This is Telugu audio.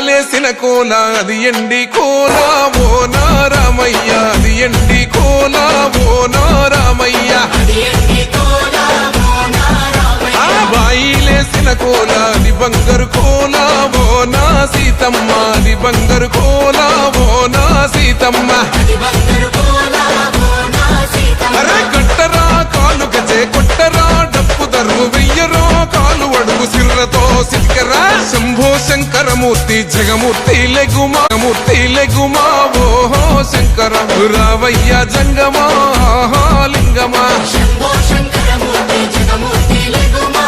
ఉయ్యాలేసిన కోల అది ఎండి కోల ఓ నారామయ్య అది ఎండి కోల ఓ నారామయ్య బాయిలేసిన కోల అది బంగారు కోల ఓ నా సీతమ్మ అది బంగారు కోల ఓ నా సీతమ్మ అరే కట్టరా కాలు గజే కొట్టరా డప్పు దరువు వెయ్యరో కాలు అడుగు సిర్రతో సిద్కరా శంభో శంకరమూర్తి జగమూర్తి లెగుమా ఓహో శంకర రావయ్య జంగమా లింగమా శంభో శంకరమూర్తి జగమూర్తి లెగుమా